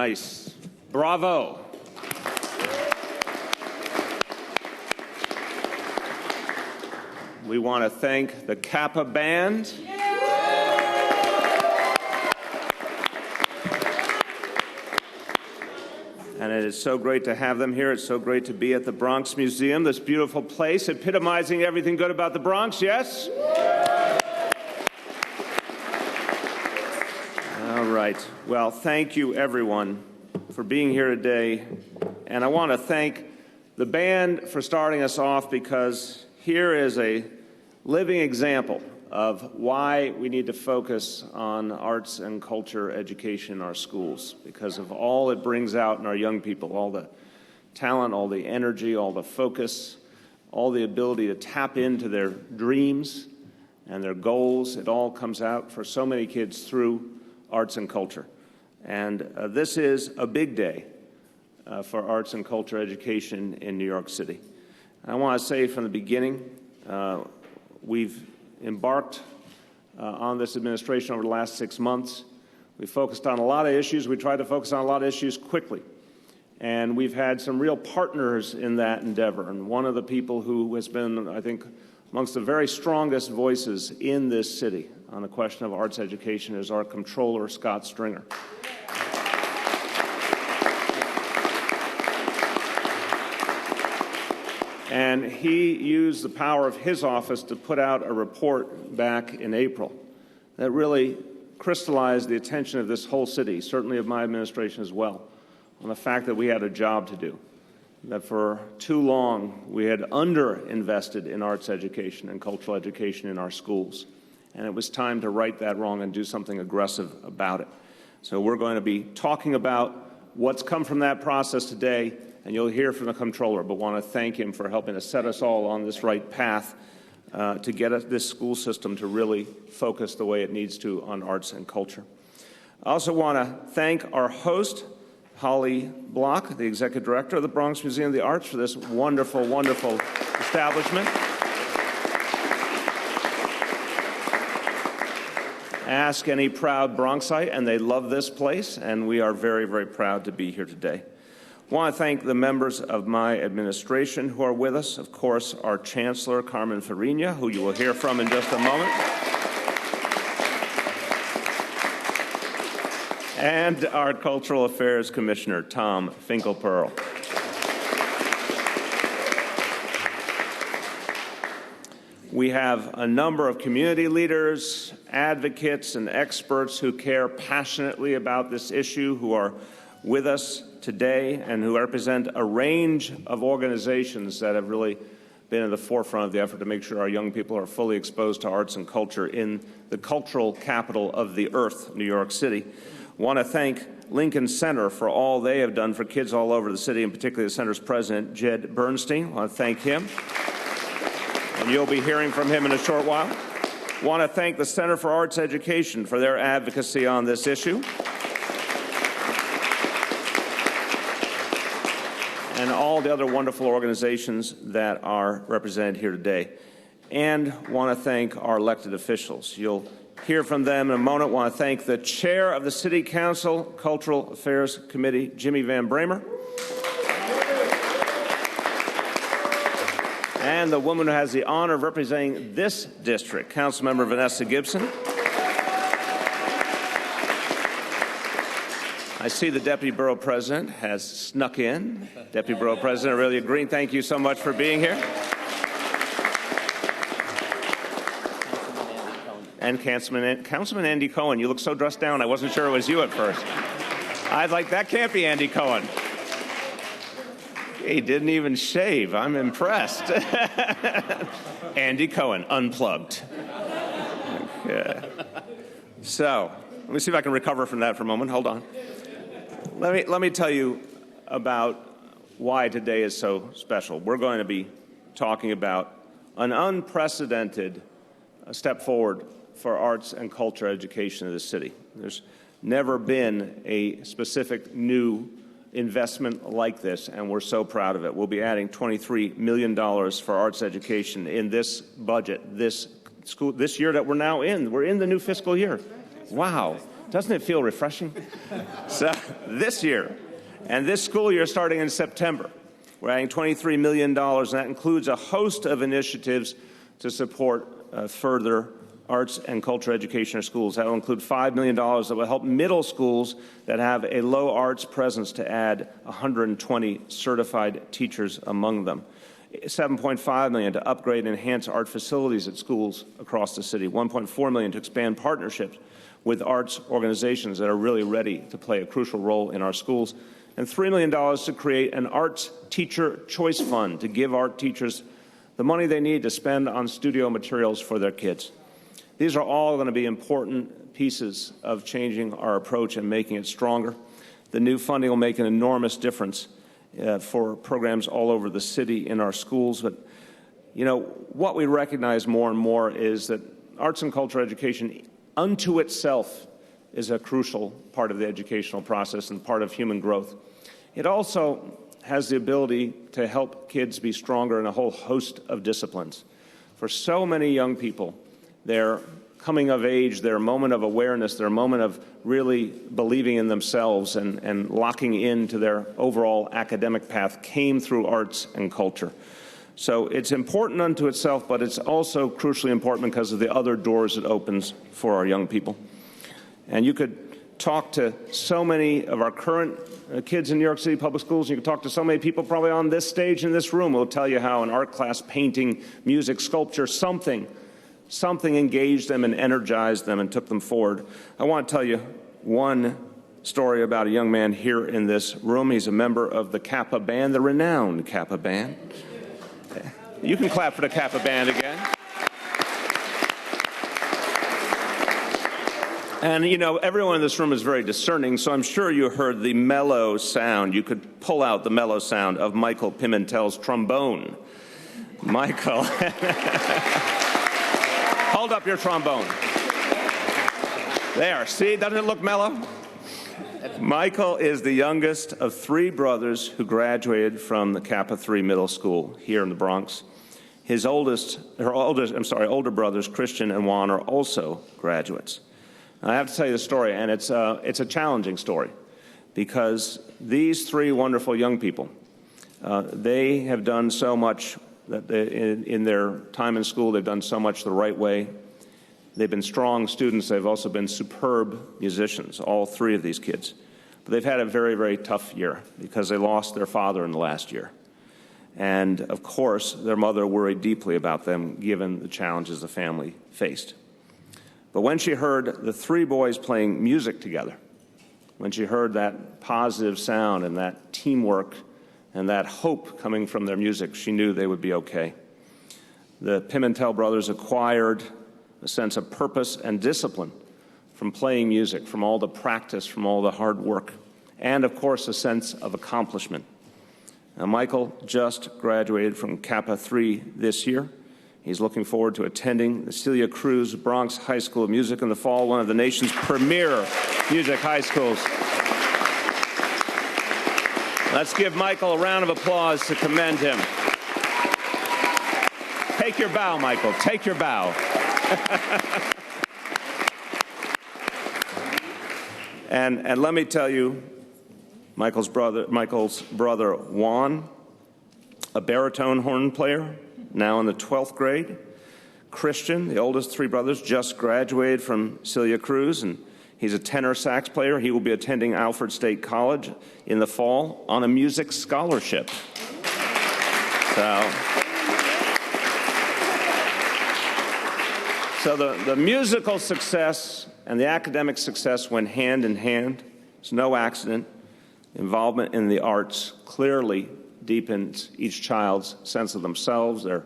nice. Bravo. We want to thank the Kappa Band. And it is so great to have them here. It's so great to be at the Bronx Museum, this beautiful place, epitomizing everything good about the Bronx, yes? All right. Well, thank you, everyone, for being here today. And I want to thank the band for starting us off, because here is a living example of why we need to focus on arts and culture education in our schools, because of all it brings out in our young people, all the talent, all the energy, all the focus, all the ability to tap into their dreams and their goals. It all comes out for so many kids through arts and culture. And this is a big day for arts and culture education in New York City. I want to say from the beginning, we've embarked on this administration over the last 6 months. We focused on a lot of issues. We tried to focus on a lot of issues quickly. And we've had some real partners in that endeavor. And one of the people who has been, I think, amongst the very strongest voices in this city on the question of arts education is our Comptroller, Scott Stringer. And he used the power of his office to put out a report back in April that really crystallized the attention of this whole city, certainly of my administration as well, on the fact that we had a job to do, that for too long we had underinvested in arts education and cultural education in our schools. And it was time to right that wrong and do something aggressive about it. So we're going to be talking about what's come from that process today, and you'll hear from the Comptroller, but want to thank him for helping to set us all on this right path to get this school system to really focus the way it needs to on arts and culture. I also want to thank our host, Holly Block, the Executive Director of the Bronx Museum of the Arts, for this wonderful, wonderful establishment. Ask any proud Bronxite, and they love this place, and we are very, very proud to be here today. I want to thank the members of my administration who are with us. Of course, our Chancellor, Carmen Fariña, who you will hear from in just a moment. And our Cultural Affairs Commissioner, Tom Finkelpearl. We have a number of community leaders, advocates, and experts who care passionately about this issue, who are with us today and who represent a range of organizations that have really been at the forefront of the effort to make sure our young people are fully exposed to arts and culture in the cultural capital of the earth, New York City. I want to thank Lincoln Center for all they have done for kids all over the city, and particularly the center's president, Jed Bernstein. I want to thank him. And you'll be hearing from him in a short while. I want to thank the Center for Arts Education for their advocacy on this issue. And all the other wonderful organizations that are represented here today. And want to thank our elected officials. You'll hear from them in a moment. I want to thank the chair of the City Council Cultural Affairs Committee, Jimmy Van Bramer. And the woman who has the honor of representing this district, Councilmember Vanessa Gibson. I see the Deputy Borough President has snuck in. Deputy Borough President Aurelia Green, thank you so much for being here. And Councilman Andy Cohen, you look so dressed down, I wasn't sure it was you at first. I was like, that can't be Andy Cohen. He didn't even shave. I'm impressed. Andy Cohen, unplugged. Okay. So, let me see if I can recover from that for a moment. Hold on. Let me tell you about why today is so special. We're going to be talking about an unprecedented step forward for arts and culture education in this city. There's never been a specific new investment like this, and we're so proud of it. We'll be adding $23 million for arts education in this budget, this year that we're now in. We're in the new fiscal year. Wow. Doesn't it feel refreshing? So this year, and this school year starting in September, we're adding $23 million, and that includes a host of initiatives to support further arts and culture education in schools. That will include $5 million that will help middle schools that have a low arts presence to add 120 certified teachers among them. $7.5 million to upgrade and enhance art facilities at schools across the city. $1.4 million to expand partnerships with arts organizations that are really ready to play a crucial role in our schools. And $3 million to create an arts teacher choice fund to give art teachers the money they need to spend on studio materials for their kids. These are all going to be important pieces of changing our approach and making it stronger. The new funding will make an enormous difference for programs all over the city in our schools. But, you know, what we recognize more and more is that arts and culture education unto itself is a crucial part of the educational process and part of human growth. It also has the ability to help kids be stronger in a whole host of disciplines. For so many young people, their coming of age, their moment of awareness, their moment of really believing in themselves and locking into their overall academic path came through arts and culture. So it's important unto itself, but it's also crucially important because of the other doors it opens for our young people. And you could talk to so many of our current kids in New York City public schools. You could talk to so many people probably on this stage in this room who will tell you how an art class, painting, music, sculpture, something engaged them and energized them and took them forward. I want to tell you one story about a young man here in this room. He's a member of the Kappa Band, the renowned Kappa Band. You can clap for the Kappa Band again. And, you know, everyone in this room is very discerning, so I'm sure you heard the mellow sound. You could pull out the mellow sound of Michael Pimentel's trombone. Michael. Hold up your trombone. There, see, doesn't it look mellow? Michael is the youngest of three brothers who graduated from the Kappa 3 Middle School here in the Bronx. His older brothers, Christian and Juan, are also graduates. I have to tell you the story, and it's a challenging story because these three wonderful young people, they have done so much that in their time in school. They've done so much the right way. They've been strong students. They've also been superb musicians, all three of these kids. But they've had a very, very tough year because they lost their father in the last year. And, of course, their mother worried deeply about them given the challenges the family faced. But when she heard the three boys playing music together, when she heard that positive sound and that teamwork and that hope coming from their music, she knew they would be okay. The Pimentel brothers acquired a sense of purpose and discipline from playing music, from all the practice, from all the hard work, and, of course, a sense of accomplishment. Now, Michael just graduated from Kappa 3 this year. He's looking forward to attending the Celia Cruz Bronx High School of Music in the fall, one of the nation's premier music high schools. Let's give Michael a round of applause to commend him. Take your bow, Michael. Take your bow. And let me tell you, Michael's brother Juan, a baritone horn player, now in the 12th grade. Christian, the oldest three brothers, just graduated from Celia Cruz, and he's a tenor sax player. He will be attending Alfred State College in the fall on a music scholarship. So the musical success and the academic success went hand in hand. It's no accident. Involvement in the arts clearly deepens each child's sense of themselves, their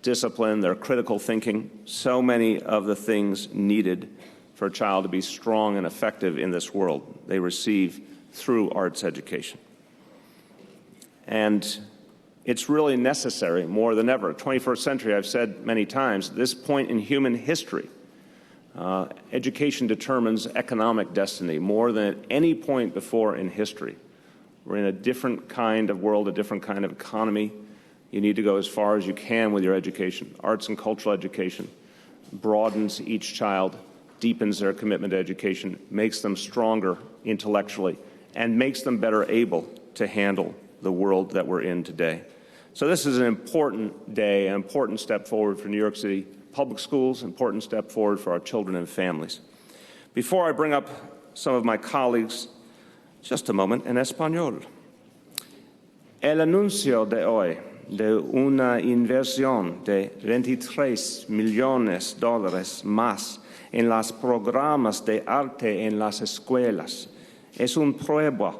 discipline, their critical thinking, so many of the things needed for a child to be strong and effective in this world they receive through arts education. And it's really necessary more than ever. 21st century, I've said many times, at this point in human history, education determines economic destiny more than at any point before in history. We're in a different kind of world, a different kind of economy. You need to go as far as you can with your education. Arts and cultural education broadens each child deepens their commitment to education, makes them stronger intellectually, and makes them better able to handle the world that we're in today. So this is an important day, an important step forward for New York City public schools, an important step forward for our children and families. Before I bring up some of my colleagues, just a moment en español. El anuncio de hoy de una inversión de $23 millones más en los programas de arte en las escuelas es una prueba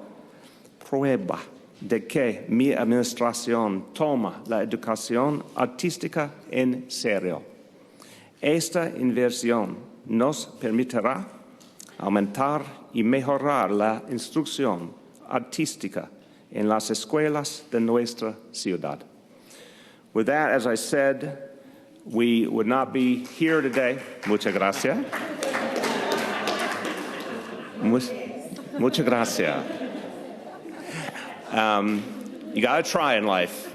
de que mi administración toma la educación artística en serio. Esta inversión nos permitirá aumentar y mejorar la instrucción artística en las escuelas de nuestra ciudad. With that, as I said, we would not be here today. Muchas gracias. Muchas gracias. You got to try in life.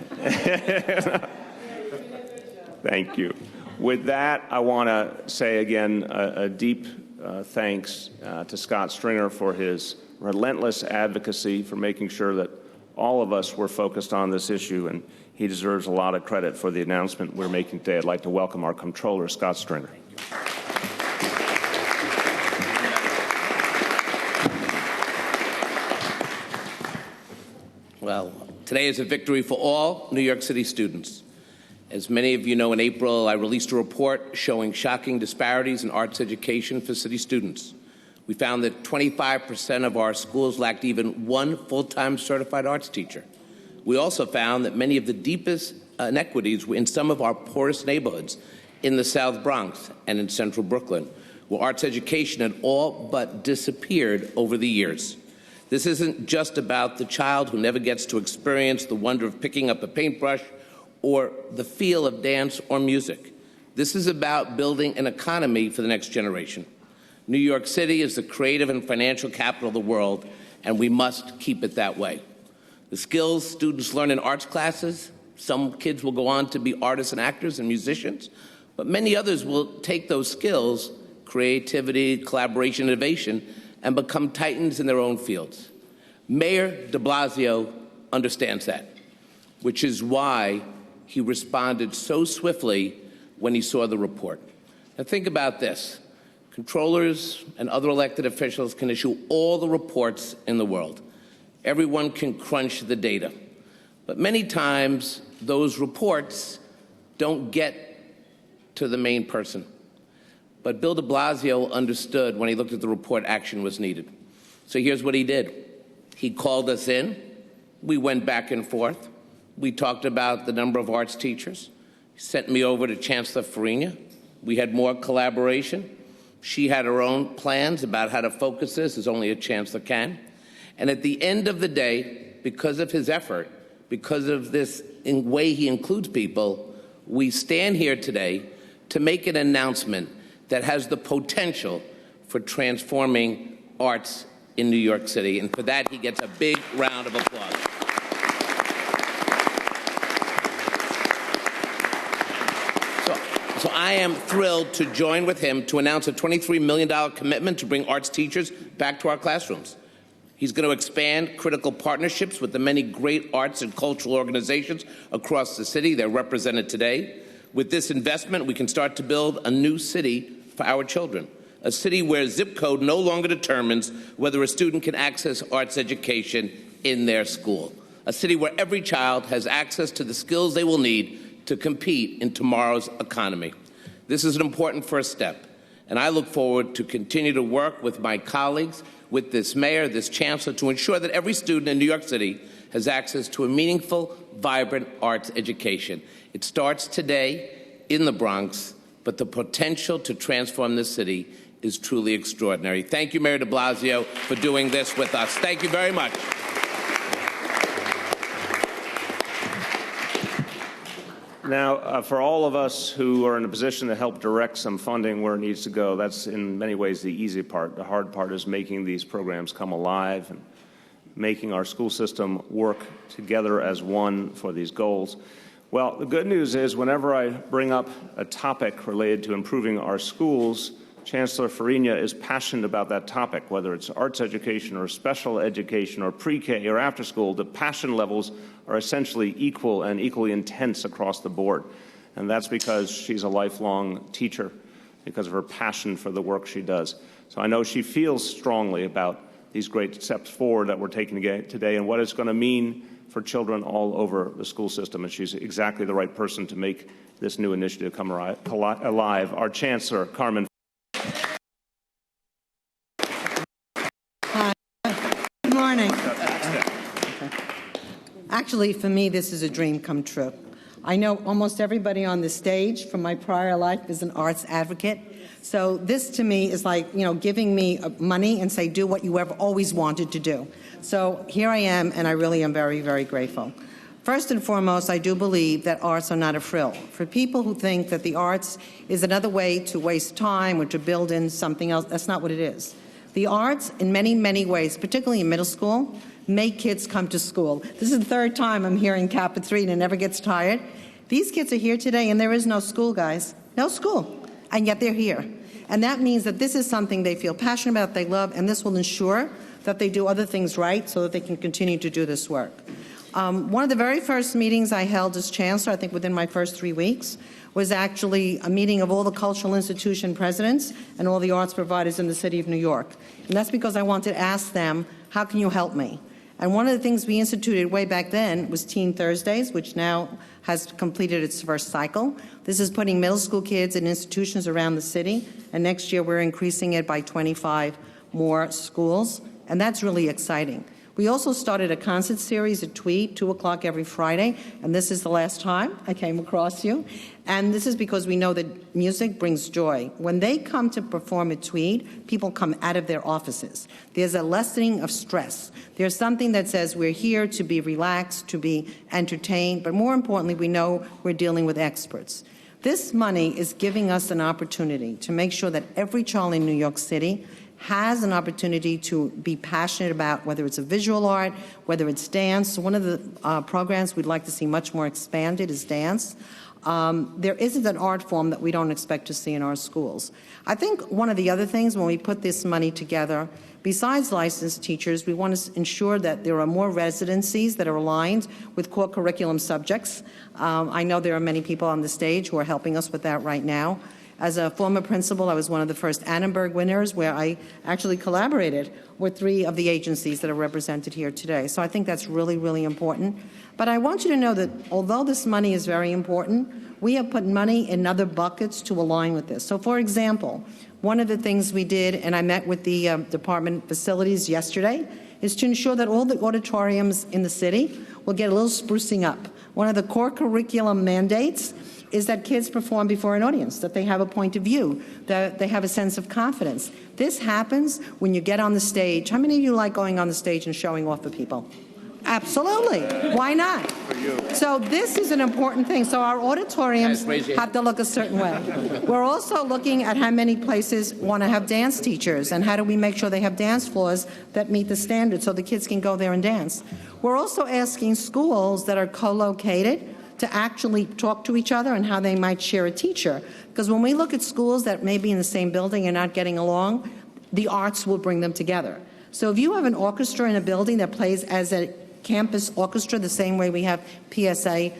Thank you. With that, I want to say again a deep thanks to Scott Stringer for his relentless advocacy for making sure that all of us were focused on this issue, and he deserves a lot of credit for the announcement we're making today. I'd like to welcome our Comptroller, Scott Stringer. Well, today is a victory for all New York City students. As many of you know, in April, I released a report showing shocking disparities in arts education for city students. We found that 25% of our schools lacked even one full-time certified arts teacher. We also found that many of the deepest inequities were in some of our poorest neighborhoods in the South Bronx and in central Brooklyn, where arts education had all but disappeared over the years. This isn't just about the child who never gets to experience the wonder of picking up a paintbrush or the feel of dance or music. This is about building an economy for the next generation. New York City is the creative and financial capital of the world, and we must keep it that way. The skills students learn in arts classes, some kids will go on to be artists and actors and musicians, but many others will take those skills, creativity, collaboration, innovation, and become titans in their own fields. Mayor de Blasio understands that, which is why he responded so swiftly when he saw the report. Now think about this. Controllers and other elected officials can issue all the reports in the world. Everyone can crunch the data. But many times, those reports don't get to the main person. But Bill de Blasio understood when he looked at the report action was needed. So here's what he did. He called us in. We went back and forth. We talked about the number of arts teachers. He sent me over to Chancellor Fariña. We had more collaboration. She had her own plans about how to focus this, as only a chancellor can. And at the end of the day, because of his effort, because of this way he includes people, we stand here today to make an announcement that has the potential for transforming arts in New York City. And for that, he gets a big round of applause. So I am thrilled to join with him to announce a $23 million commitment to bring arts teachers back to our classrooms. He's going to expand critical partnerships with the many great arts and cultural organizations across the city. They're represented today. With this investment, we can start to build a new city for our children, a city where zip code no longer determines whether a student can access arts education in their school, a city where every child has access to the skills they will need to compete in tomorrow's economy. This is an important first step, and I look forward to continue to work with my colleagues, with this mayor, this chancellor, to ensure that every student in New York City has access to a meaningful, vibrant arts education. It starts today in the Bronx, but the potential to transform this city is truly extraordinary. Thank you, Mayor de Blasio, for doing this with us. Thank you very much. Now, for all of us who are in a position to help direct some funding where it needs to go, that's in many ways the easy part. The hard part is making these programs come alive and making our school system work together as one for these goals. Well, the good news is whenever I bring up a topic related to improving our schools, Chancellor Fariña is passionate about that topic, whether it's arts education or special education or pre-K or after school. The passion levels are essentially equal and equally intense across the board. And that's because she's a lifelong teacher, because of her passion for the work she does. So I know she feels strongly about these great steps forward that we're taking today and what it's going to mean for children all over the school system. And she's exactly the right person to make this new initiative come alive. Our Chancellor, Carmen. Hi. Good morning. Actually, for me, this is a dream come true. I know almost everybody on the stage from my prior life is an arts advocate. So this to me is like, giving me money and say, do what you have always wanted to do. So here I am, and I really am very, very grateful. First and foremost, I do believe that arts are not a frill. For people who think that the arts is another way to waste time or to build in something else, that's not what it is. The arts, in many, many ways, particularly in middle school, make kids come to school. This is the third time I'm hearing Kappa 3 and it never gets tired. These kids are here today and there is no school, guys. No school. And yet they're here. And that means that this is something they feel passionate about, they love, and this will ensure that they do other things right so that they can continue to do this work. One of the very first meetings I held as chancellor, I think within my first 3 weeks, was actually a meeting of all the cultural institution presidents and all the arts providers in the city of New York. And that's because I wanted to ask them, how can you help me? And one of the things we instituted way back then was Teen Thursdays, which now has completed its first cycle. This is putting middle school kids in institutions around the city, and next year we're increasing it by 25 more schools, and that's really exciting. We also started a concert series at Tweed, 2 o'clock every Friday, and this is the last time I came across you. And this is because we know that music brings joy. When they come to perform at Tweed, people come out of their offices. There's a lessening of stress. There's something that says we're here to be relaxed, to be entertained, but more importantly, we know we're dealing with experts. This money is giving us an opportunity to make sure that every child in New York City has an opportunity to be passionate about whether it's a visual art, whether it's dance. One of the programs we'd like to see much more expanded is dance. There isn't an art form that we don't expect to see in our schools. I think one of the other things when we put this money together, besides licensed teachers, we want to ensure that there are more residencies that are aligned with core curriculum subjects. I know there are many people on the stage who are helping us with that right now. As a former principal, I was one of the first Annenberg winners where I actually collaborated with 3 of the agencies that are represented here today. So I think that's really, really important. But I want you to know that although this money is very important, we have put money in other buckets to align with this. So for example, one of the things we did, and I met with the department facilities yesterday, is to ensure that all the auditoriums in the city will get a little sprucing up. One of the core curriculum mandates is that kids perform before an audience, that they have a point of view, that they have a sense of confidence. This happens when you get on the stage. How many of you like going on the stage and showing off for people? Absolutely. Why not? So this is an important thing. So our auditoriums have to look a certain way. We're also looking at how many places want to have dance teachers and how do we make sure they have dance floors that meet the standards so the kids can go there and dance. We're also asking schools that are co-located to actually talk to each other and how they might share a teacher. Because when we look at schools that may be in the same building and not getting along, the arts will bring them together. So if you have an orchestra in a building that plays as a campus orchestra, the same way we have PSAL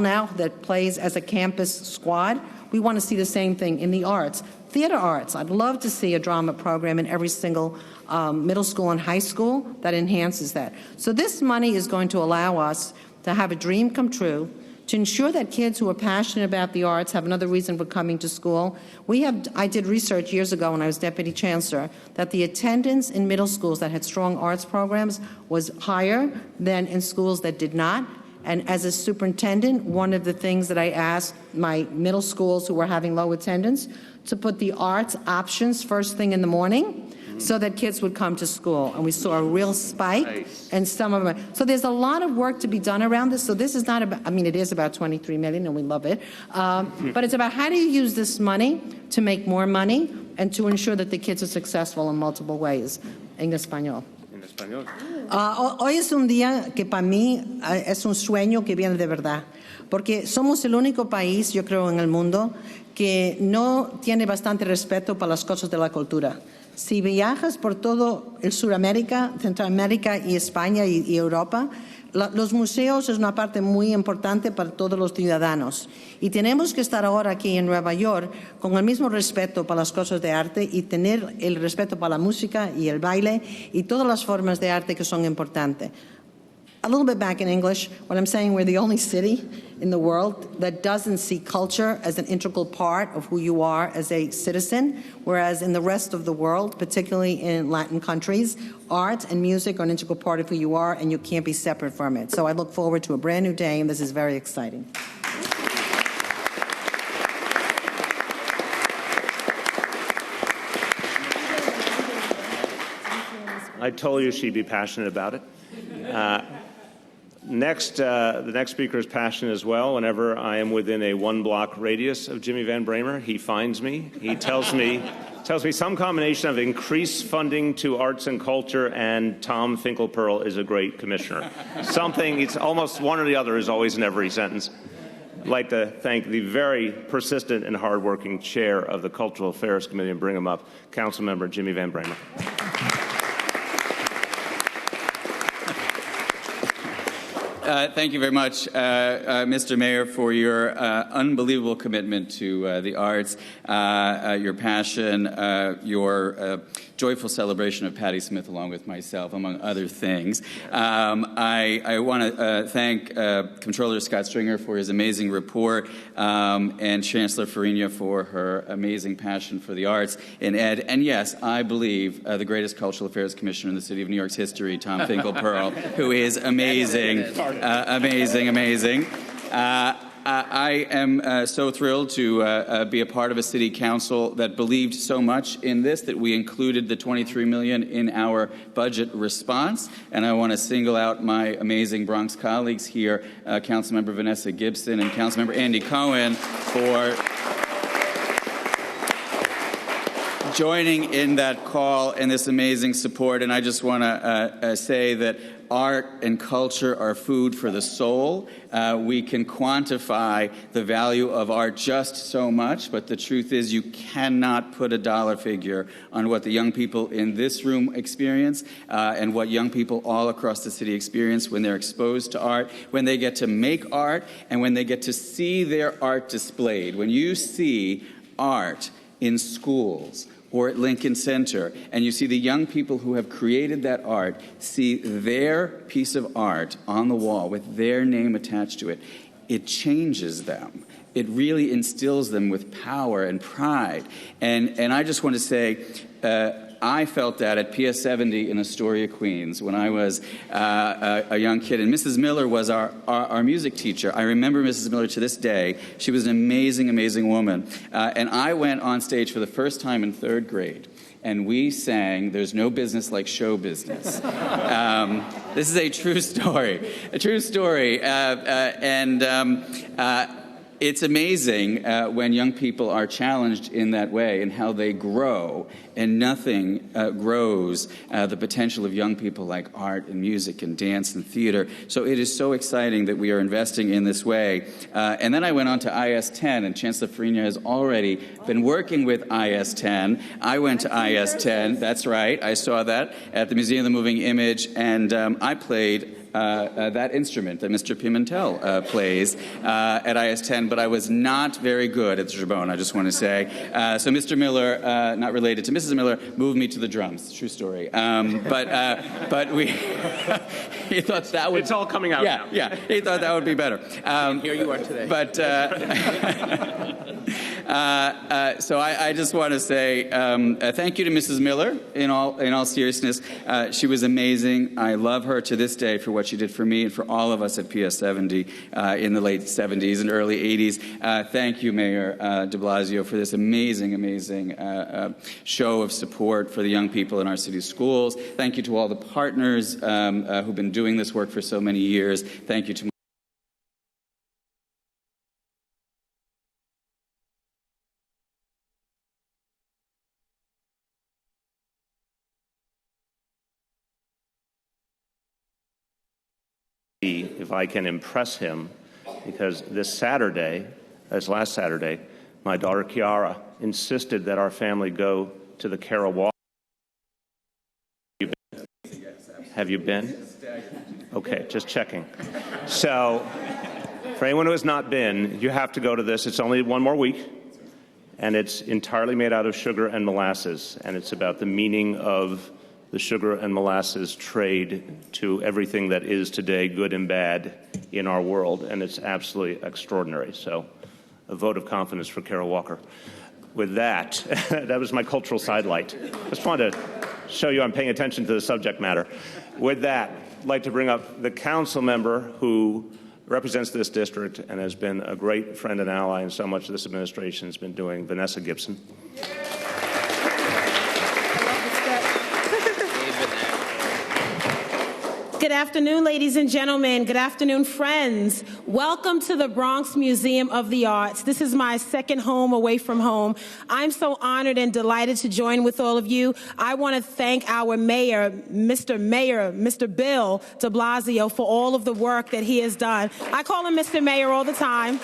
now that plays as a campus squad, we want to see the same thing in the arts. Theater arts, I'd love to see a drama program in every single middle school and high school that enhances that. So this money is going to allow us to have a dream come true, to ensure that kids who are passionate about the arts have another reason for coming to school. I did research years ago when I was deputy chancellor that the attendance in middle schools that had strong arts programs was higher than in schools that did not. And as a superintendent, one of the things that I asked my middle schools who were having low attendance to put the arts options first thing in the morning so that kids would come to school. And we saw a real spike in some of them. So there's a lot of work to be done around this. So this is not about, I mean, it is about $23 million and we love it. But it's about how do you use this money to make more money and to ensure that the kids are successful in multiple ways. En español. En español. Hoy es un día que para mí es un sueño que viene de verdad. porque somos el único país, yo creo, en el mundo que no tiene bastante respeto para las cosas de la cultura. Si viajas por todo el Suramérica, Centroamérica y España y Europa, los museos es una parte muy importante para todos los ciudadanos. Y tenemos que estar ahora aquí en Nueva York con el mismo respeto para las cosas de arte y tener el respeto para la música y el baile y todas las formas de arte que son importantes. A little bit back in English, what I'm saying, we're the only city in the world that doesn't see culture as an integral part of who you are as a citizen, whereas in the rest of the world, particularly in Latin countries, art and music are an integral part of who you are, and you can't be separate from it. So I look forward to a brand new day, and this is very exciting. I told you she'd be passionate about it. The next speaker is passionate as well. Whenever I am within a one-block radius of Jimmy Van Bramer, he finds me. He tells me some combination of increased funding to arts and culture and Tom Finkelpearl is a great commissioner. Something, it's almost one or the other is always in every sentence. I'd like to thank the very persistent and hardworking chair of the Cultural Affairs Committee and bring him up, Councilmember Jimmy Van Bramer. Thank you very much, Mr. Mayor, for your unbelievable commitment to the arts, your passion, your joyful celebration of Patti Smith along with myself, among other things. I want to thank Comptroller Scott Stringer for his amazing report and Chancellor Fariña for her amazing passion for the arts in ed. And yes, I believe the greatest Cultural Affairs Commissioner in the City of New York's history, Tom Finkelpearl, who is amazing, amazing. I am so thrilled to be a part of a city council that believed so much in this that we included the $23 million in our budget response. And I want to single out my amazing Bronx colleagues here, Councilmember Vanessa Gibson and Councilmember Andy Cohen, for joining in that call and this amazing support. And I just want to say that art and culture are food for the soul. We can quantify the value of art just so much, but the truth is you cannot put a dollar figure on what the young people in this room experience and what young people all across the city experience when they're exposed to art, when they get to make art, and when they get to see their art displayed. When you see art in schools, or at Lincoln Center, and you see the young people who have created that art see their piece of art on the wall with their name attached to it, it changes them. It really instills them with power and pride. And I just want to say, I felt that at PS 70 in Astoria, Queens, when I was a young kid. And Mrs. Miller was our music teacher. I remember Mrs. Miller to this day. She was an amazing, amazing woman. And I went on stage for the first time in third grade. And we sang "There's No Business Like Show Business." This is a true story. A true story. It's amazing when young people are challenged in that way and how they grow, and nothing grows the potential of young people like art and music and dance and theater. So it is so exciting that we are investing in this way. And then I went on to IS-10, and Chancellor Fariña has already been working with IS-10. I went to IS-10, that's right, I saw that at the Museum of the Moving Image, and I played that instrument that Mr. Pimentel plays at IS-10, but I was not very good at the trombone, I just want to say. So Mr. Miller, not related to Mrs. Miller, moved me to the drums. True story. But we, he thought that would... It's all coming out now. Yeah, he thought that would be better. Here you are today. But... so I just want to say thank you to Mrs. Miller. In all seriousness, she was amazing. I love her to this day for what she did for me and for all of us at PS 70 in the late 70s and early 80s. Thank you, Mayor de Blasio, for this amazing, amazing show of support for the young people in our city's schools. Thank you to all the partners who've been doing this work for so many years. Thank you to if I can impress him because this last Saturday, my daughter Kiara insisted that our family go to the Kara Walker. Have you been? Okay, just checking. So, for anyone who has not been, you have to go to this. It's only one more week, and it's entirely made out of sugar and molasses, and it's about the meaning of the sugar and molasses trade to everything that is today good and bad in our world, and it's absolutely extraordinary. So, a vote of confidence for Kara Walker. With that, that was my cultural sidelight. Just wanted to show you I'm paying attention to the subject matter. With that, I'd like to bring up the council member who represents this district and has been a great friend and ally in so much of this administration has been doing, Vanessa Gibson. Good afternoon, ladies and gentlemen. Good afternoon, friends. Welcome to the Bronx Museum of the Arts. This is my second home away from home. I'm so honored and delighted to join with all of you. I want to thank our mayor, Mr. Bill de Blasio, for all of the work that he has done. I call him Mr. Mayor all the time.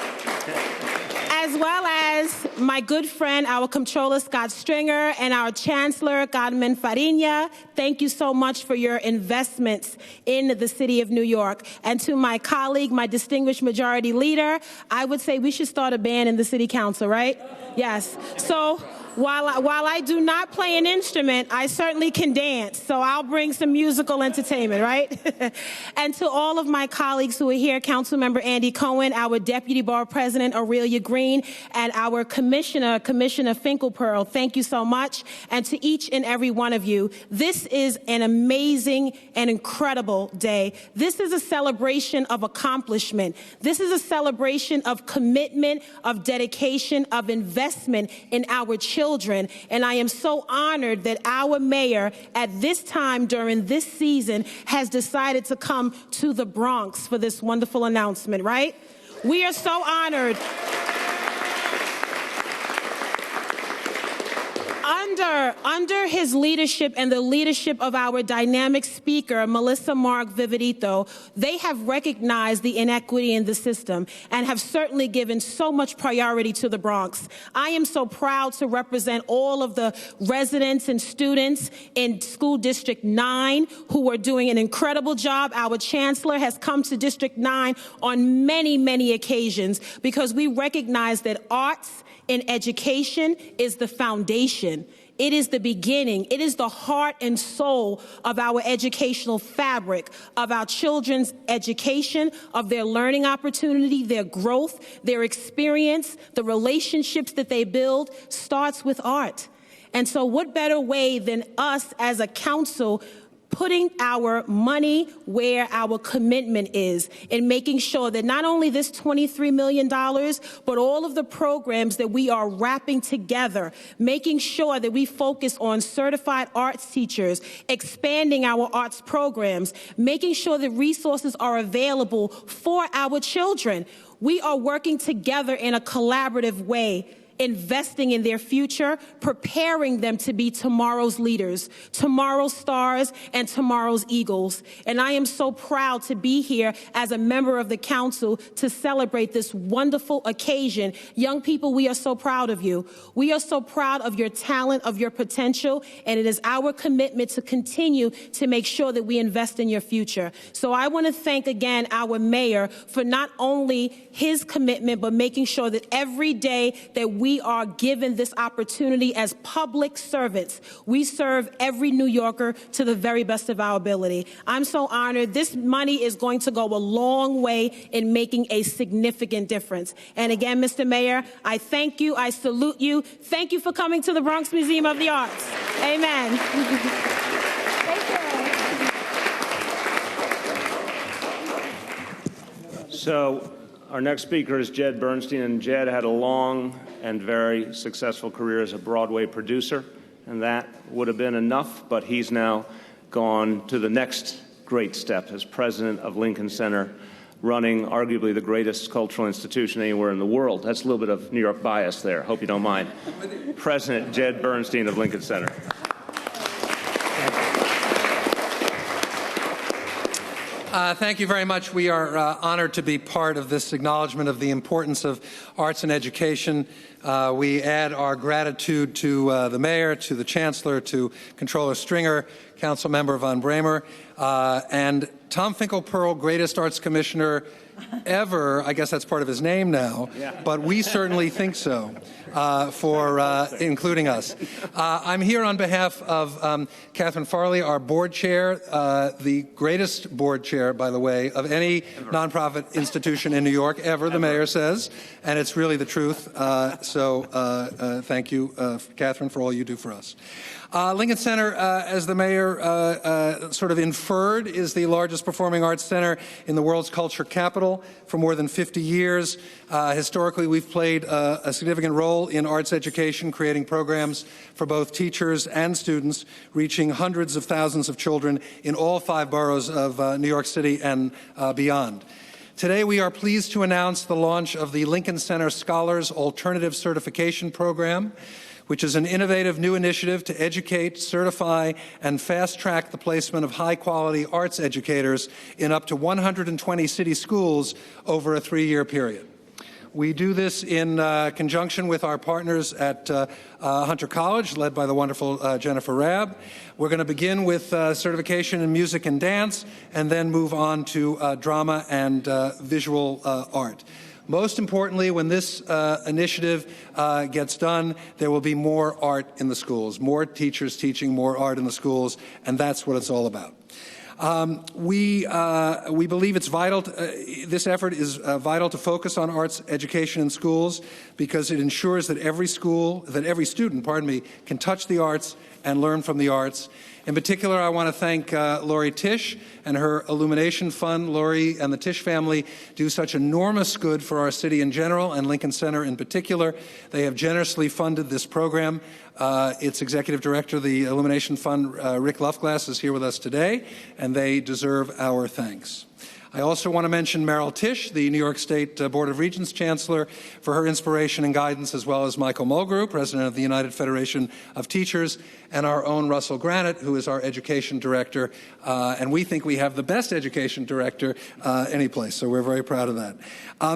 As well as my good friend, our Comptroller Scott Stringer, and our Chancellor Carmen Fariña. Thank you so much for your investments in the city of New York. And to my colleague, my distinguished majority leader, I would say we should start a band in the city council, right? Yes. So while I do not play an instrument, I certainly can dance. So I'll bring some musical entertainment, right? And to all of my colleagues who are here, Councilmember Andy Cohen, our Deputy Borough President Aurelia Green, and our Commissioner Finkelpearl, thank you so much. And to each and every one of you, this is an amazing and incredible day. This is a celebration of accomplishment. This is a celebration of commitment, of dedication, of investment in our children. And I am so honored that our mayor at this time during this season has decided to come to the Bronx for this wonderful announcement, right? We are so honored. Under his leadership and the leadership of our dynamic speaker, Melissa Mark Viverito, they have recognized the inequity in the system and have certainly given so much priority to the Bronx. I am so proud to represent all of the residents and students in School District 9 who are doing an incredible job. Our chancellor has come to District 9 on many, many occasions because we recognize that arts in education is the foundation. It is the beginning. It is the heart and soul of our educational fabric, of our children's education, of their learning opportunity, their growth, their experience, the relationships that they build starts with art. And so what better way than us as a council putting our money where our commitment is in making sure that not only this $23 million, but all of the programs that we are wrapping together, making sure that we focus on certified arts teachers, expanding our arts programs, making sure that resources are available for our children. We are working together in a collaborative way, investing in their future, preparing them to be tomorrow's leaders, tomorrow's stars, and tomorrow's eagles. And I am so proud to be here as a member of the council to celebrate this wonderful occasion. Young people, we are so proud of you. We are so proud of your talent, of your potential, and it is our commitment to continue to make sure that we invest in your future. So I want to thank again our mayor for not only his commitment, but making sure that every day that we are given this opportunity as public servants, we serve every New Yorker to the very best of our ability. I'm so honored. This money is going to go a long way in making a significant difference. And again, Mr. Mayor, I thank you. I salute you. Thank you for coming to the Bronx Museum of the Arts. Amen. So our next speaker is Jed Bernstein, and Jed had a long and very successful career as a Broadway producer, and that would have been enough, but he's now gone to the next great step as president of Lincoln Center, running arguably the greatest cultural institution anywhere in the world. That's a little bit of New York bias there. Hope you don't mind. President Jed Bernstein of Lincoln Center. Thank you very much. We are honored to be part of this acknowledgement of the importance of arts and education. We add our gratitude to the mayor, to the chancellor, to Comptroller Stringer, council member Von Bremer, and Tom Finkelpearl, greatest arts commissioner ever. I guess that's part of his name now, but we certainly think so, for including us. I'm here on behalf of Catherine Farley, our board chair, the greatest board chair, by the way, of any nonprofit institution in New York ever, the mayor says, and it's really the truth. So thank you, Catherine, for all you do for us. Lincoln Center, as the mayor sort of inferred, is the largest performing arts center in the world's culture capital for more than 50 years. Historically, we've played a significant role in arts education, creating programs for both teachers and students, reaching hundreds of thousands of children in all 5 boroughs of New York City and beyond. Today, we are pleased to announce the launch of the Lincoln Center Scholars Alternative Certification Program, which is an innovative new initiative to educate, certify, and fast-track the placement of high-quality arts educators in up to 120 city schools over a 3-year period. We do this in conjunction with our partners at Hunter College, led by the wonderful Jennifer Rabb. We're going to begin with certification in music and dance, and then move on to drama and visual art. Most importantly, when this initiative gets done, there will be more art in the schools, more teachers teaching more art in the schools, and that's what it's all about. We believe it's vital. This effort is vital to focus on arts education in schools because it ensures that every student, can touch the arts and learn from the arts. In particular, I want to thank Lori Tisch and her Illumination Fund. Lori and the Tisch family do such enormous good for our city in general and Lincoln Center in particular. They have generously funded this program. Its executive director, the Illumination Fund, Rick Luftglass, is here with us today, and they deserve our thanks. I also want to mention Meryl Tisch, the New York State Board of Regents Chancellor, for her inspiration and guidance, as well as Michael Mulgrew, President of the United Federation of Teachers, and our own Russell Granite, who is our Education Director. And we think we have the best Education Director anyplace, so we're very proud of that.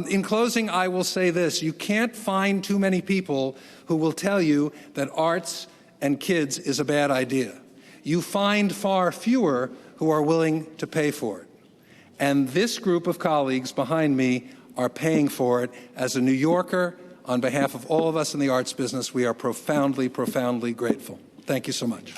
In closing, I will say this. You can't find too many people who will tell you that arts and kids is a bad idea. You find far fewer who are willing to pay for it. And this group of colleagues behind me are paying for it. As a New Yorker, on behalf of all of us in the arts business, we are profoundly, profoundly grateful. Thank you so much.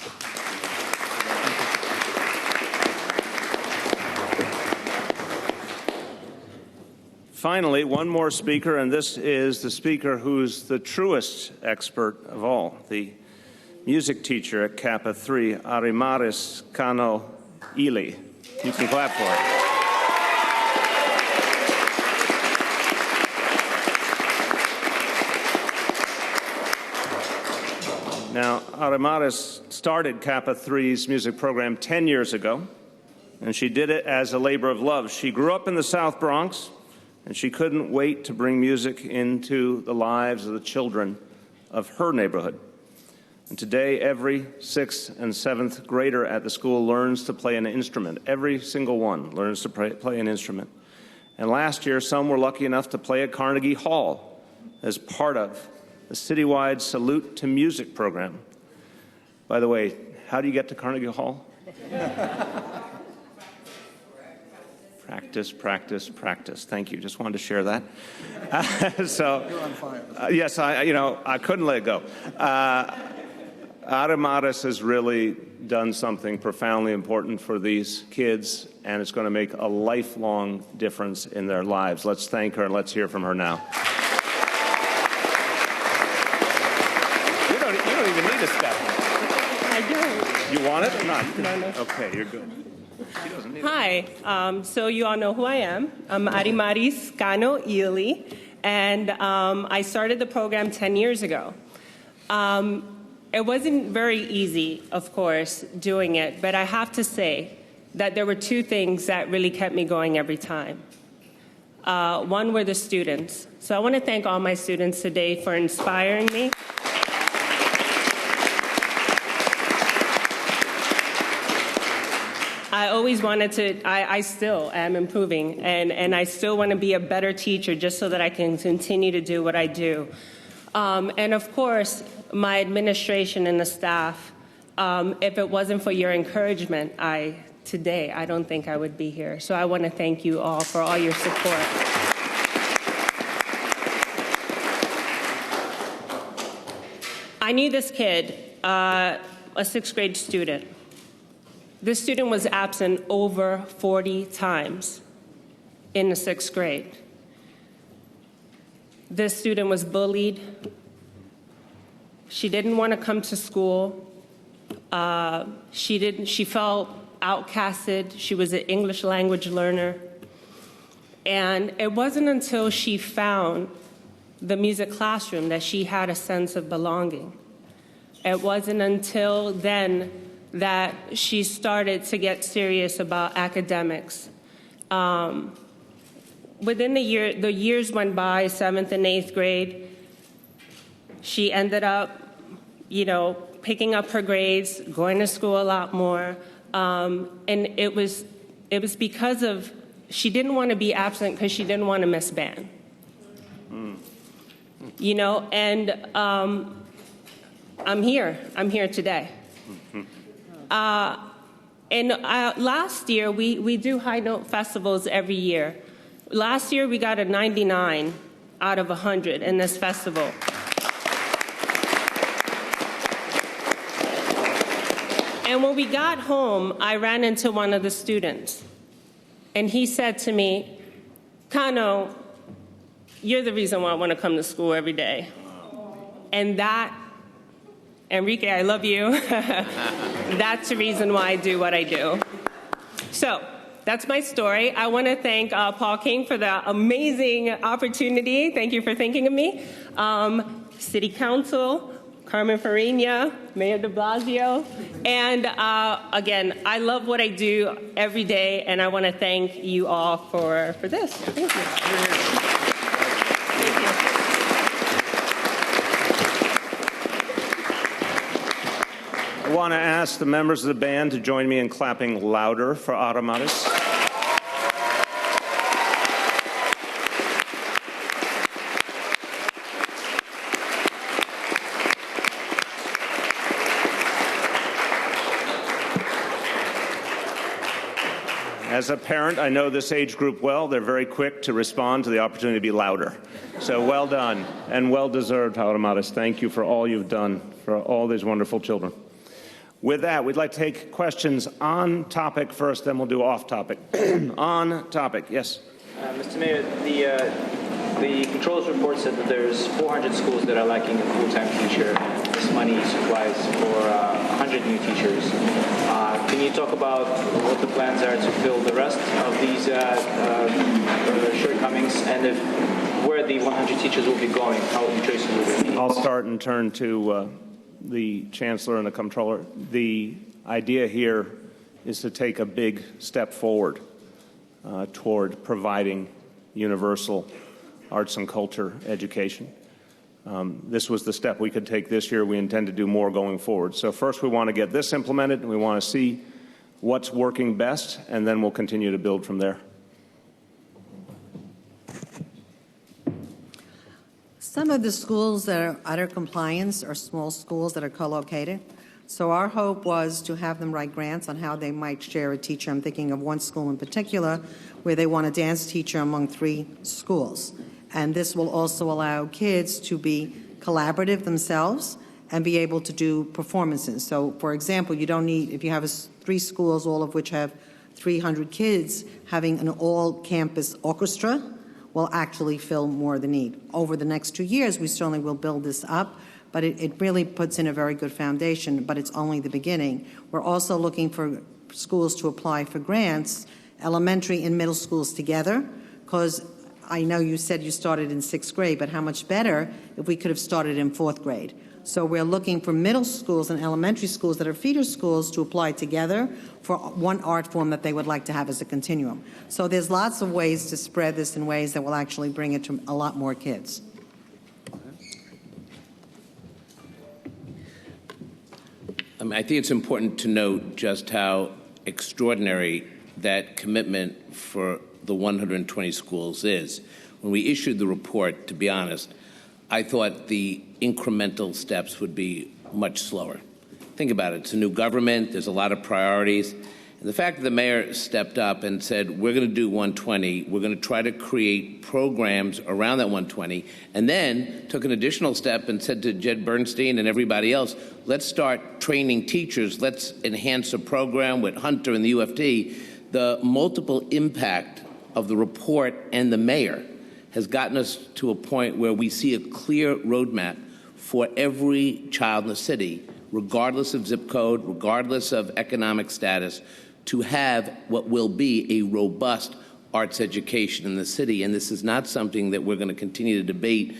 Finally, one more speaker, and this is the speaker who's the truest expert of all, the music teacher at Kappa 3, Arimaris Cano Ili. You can clap for it. Now, Arimaris started Kappa 3's music program 10 years ago, and she did it as a labor of love. She grew up in the South Bronx, and she couldn't wait to bring music into the lives of the children of her neighborhood. And today, every 6th and 7th grader at the school learns to play an instrument. Every single one learns to play an instrument. And last year, some were lucky enough to play at Carnegie Hall as part of the citywide Salute to Music program. By the way, how do you get to Carnegie Hall? Practice, practice, practice. Thank you. Just wanted to share that. You're on fire. Yes, I couldn't let it go. Arimaris has really done something profoundly important for these kids, and it's going to make a lifelong difference in their lives. Let's thank her, and let's hear from her now. You don't even need a step. I do. You want it or not? No. Okay, you're good. She doesn't need Hi. So you all know who I am. I'm Arimaris Cano Ili, and I started the program 10 years ago. It wasn't very easy, of course, doing it, but I have to say that there were 2 things that really kept me going every time. One were the students. So I want to thank all my students today for inspiring me. I always wanted to, I still am improving, and I still want to be a better teacher just so that I can continue to do what I do. And of course, my administration and the staff, if it wasn't for your encouragement, today, I don't think I would be here. So I want to thank you all for all your support. I knew this kid, a 6th grade student. This student was absent over 40 times in the 6th grade. This student was bullied. She didn't want to come to school. She felt outcasted. She was an English language learner. And it wasn't until she found the music classroom that she had a sense of belonging. It wasn't until then that she started to get serious about academics. Within the years went by, 7th and 8th grade, she ended up, picking up her grades, going to school a lot more. And it was because of, she didn't want to be absent because she didn't want to miss band. And I'm here today. And last year, we do high note festivals every year. Last year, we got a 99 out of 100 in this festival. And when we got home, I ran into one of the students. And he said to me, Kano, you're the reason why I want to come to school every day. And that, Enrique, I love you. That's the reason why I do what I do. So that's my story. I want to thank Paul King for the amazing opportunity. Thank you for thinking of me. City Council, Carmen Fariña, Mayor de Blasio. And again, I love what I do every day, and I want to thank you all for this. Thank you. I want to ask the members of the band to join me in clapping louder for Aramatis. As a parent, I know this age group well. They're very quick to respond to the opportunity to be louder. So well done and well deserved, Aramatis. Thank you for all you've done for all these wonderful children. With that, we'd like to take questions on topic first, then we'll do off topic. On topic, yes. Mr. Mayor, the Comptroller's report said that there's 400 schools that are lacking a full-time teacher. This money supplies for 100 new teachers. Can you talk about what the plans are to fill the rest of these shortcomings, and where the 100 teachers will be going? How traceable will they be? I'll start and turn to the Chancellor and the Comptroller. The idea here is to take a big step forward toward providing universal arts and culture education. This was the step we could take this year. We intend to do more going forward. So first we want to get this implemented, and we want to see what's working best, and then we'll continue to build from there. Some of the schools that are out of compliance are small schools that are co-located. So our hope was to have them write grants on how they might share a teacher. I'm thinking of one school in particular where they want a dance teacher among 3 schools. And this will also allow kids to be collaborative themselves and be able to do performances. So, for example, you don't need, if you have 3 schools, all of which have 300 kids, having an all-campus orchestra will actually fill more of the need. Over the next 2 years, we certainly will build this up, but it really puts in a very good foundation, but it's only the beginning. We're also looking for schools to apply for grants, elementary and middle schools together, because I know you said you started in 6th grade, but how much better if we could have started in 4th grade. So we're looking for middle schools and elementary schools that are feeder schools to apply together for one art form that they would like to have as a continuum. So there's lots of ways to spread this in ways that will actually bring it to a lot more kids. I think it's important to note just how extraordinary that commitment for the 120 schools is. When we issued the report, to be honest, I thought the incremental steps would be much slower. Think about it. It's a new government. There's a lot of priorities. And the fact that the mayor stepped up and said, we're going to do 120, we're going to try to create programs around that 120, and then took an additional step and said to Jed Bernstein and everybody else, let's start training teachers. Let's enhance a program with Hunter and the UFT. The multiple impact of the report and the mayor has gotten us to a point where we see a clear roadmap for every child in the city, regardless of zip code, regardless of economic status, to have what will be a robust arts education in the city. And this is not something that we're going to continue to debate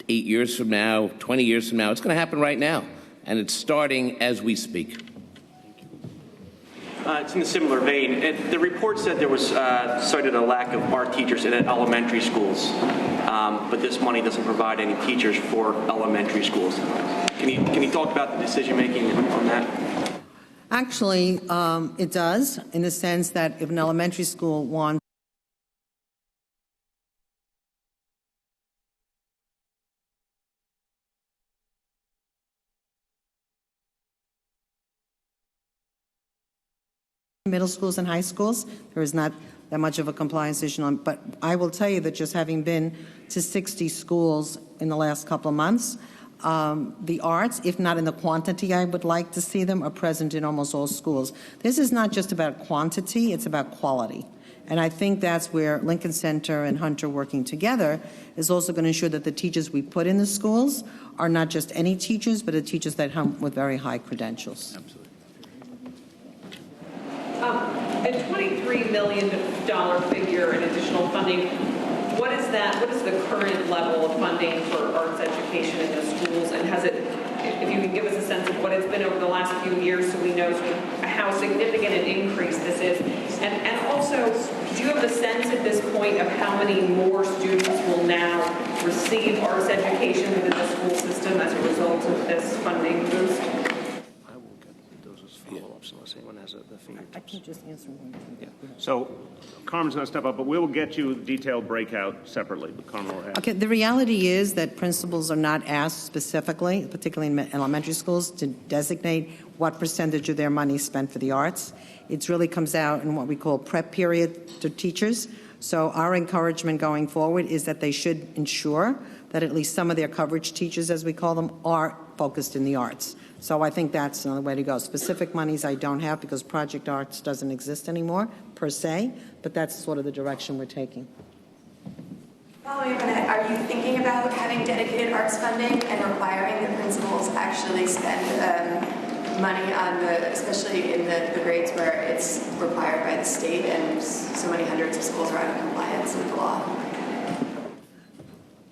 8 years from now, 20 years from now. It's going to happen right now, and it's starting as we speak. It's in a similar vein. The report said there was cited a lack of art teachers in elementary schools, but this money doesn't provide any teachers for elementary schools. Can you talk about the decision making on that? Actually, it does, in the sense that if an elementary school wants middle schools and high schools, there is not that much of a compliance issue on. But I will tell you that just having been to 60 schools in the last couple of months, the arts, if not in the quantity I would like to see them, are present in almost all schools. This is not just about quantity, it's about quality. And I think that's where Lincoln Center and Hunter working together is also going to ensure that the teachers we put in the schools are not just any teachers, but the teachers that come with very high credentials. Absolutely. A $23 million figure in additional funding, what is that? What is the current level of funding for arts education in the schools? And has it, if you can give us a sense of what it's been over the last few years so we know sort of how significant an increase this is? And also, do you have a sense at this point of how many more students will now receive arts education within the school system as a result of this funding boost? I will get those as follow-ups unless anyone has the fingertips. I can just answer one. Yeah. So Carmen's going to step up, but we'll get you detailed breakout separately. But Carmen will have. Okay, the reality is that principals are not asked specifically, particularly in elementary schools, to designate what percentage of their money is spent for the arts. It really comes out in what we call prep period to teachers. So our encouragement going forward is that they should ensure that at least some of their coverage teachers, as we call them, are focused in the arts. So I think that's another way to go. Specific monies I don't have because Project Arts doesn't exist anymore, per se, but that's sort of the direction we're taking. Following up on that, are you thinking about having dedicated arts funding and requiring that principals actually spend money on especially in the grades where it's required by the state and so many hundreds of schools are out of compliance with the law?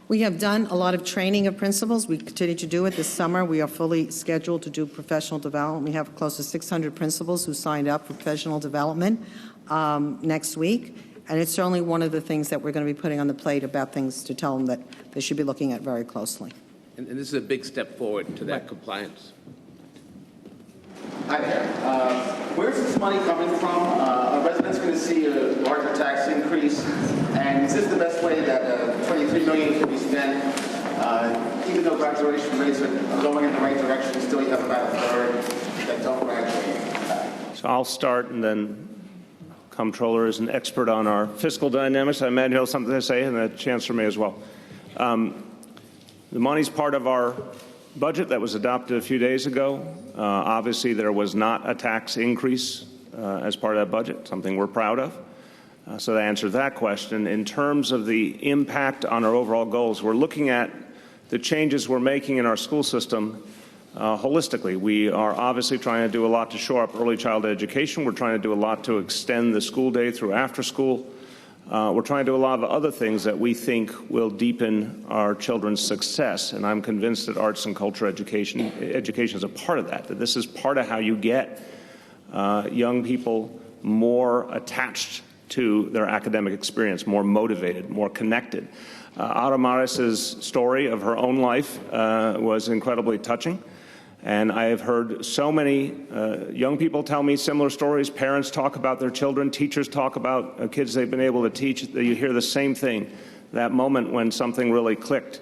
We have done a lot of training of principals. We continue to do it this summer. We are fully scheduled to do professional development. We have close to 600 principals who signed up for professional development next week. And it's certainly one of the things that we're going to be putting on the plate about things to tell them that they should be looking at very closely. And this is a big step forward to that compliance. Hi there. Where's this money coming from? Are residents going to see a larger tax increase? And is this the best way that $23 million can be spent? Even though graduation rates are going in the right direction, still you have about a third that don't graduate. So I'll start, and then Comptroller is an expert on our fiscal dynamics. I imagine he'll have something to say, and the Chancellor may as well. The money's part of our budget that was adopted a few days ago. Obviously, there was not a tax increase as part of that budget, something we're proud of. So that answers that question. In terms of the impact on our overall goals, we're looking at the changes we're making in our school system holistically. We are obviously trying to do a lot to shore up early childhood education. We're trying to do a lot to extend the school day through after school. We're trying to do a lot of other things that we think will deepen our children's success, and I'm convinced that arts and culture education is a part of that this is part of how you get young people more attached to their academic experience, more motivated, more connected. Adamaris' story of her own life was incredibly touching, And I have heard so many young people tell me similar stories. Parents talk about their children. Teachers talk about kids they've been able to teach. You hear the same thing, that moment when something really clicked.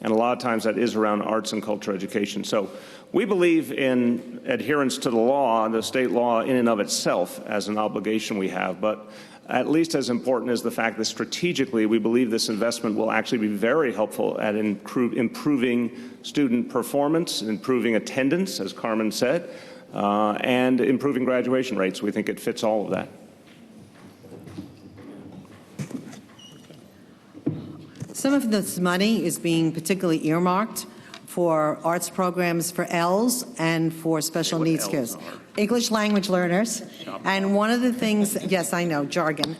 And a lot of times that is around arts and culture education. So we believe in adherence to the law, the state law in and of itself, as an obligation we have. But at least as important is the fact that strategically we believe this investment will actually be very helpful at improving student performance, improving attendance, as Carmen said, and improving graduation rates. We think it fits all of that. Some of this money is being particularly earmarked for arts programs for ELs and for special needs kids. English language learners. And one of the things, yes, I know, jargon.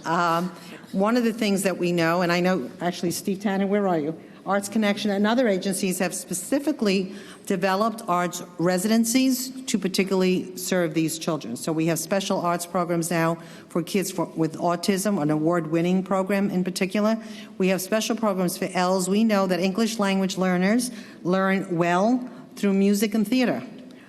One of the things that we know, and I know, actually, Steve Tanner, where are you? Arts Connection and other agencies have specifically developed arts residencies to particularly serve these children. So we have special arts programs now for kids with autism, an award-winning program in particular. We have special programs for ELs. We know that English language learners learn well through music and theater.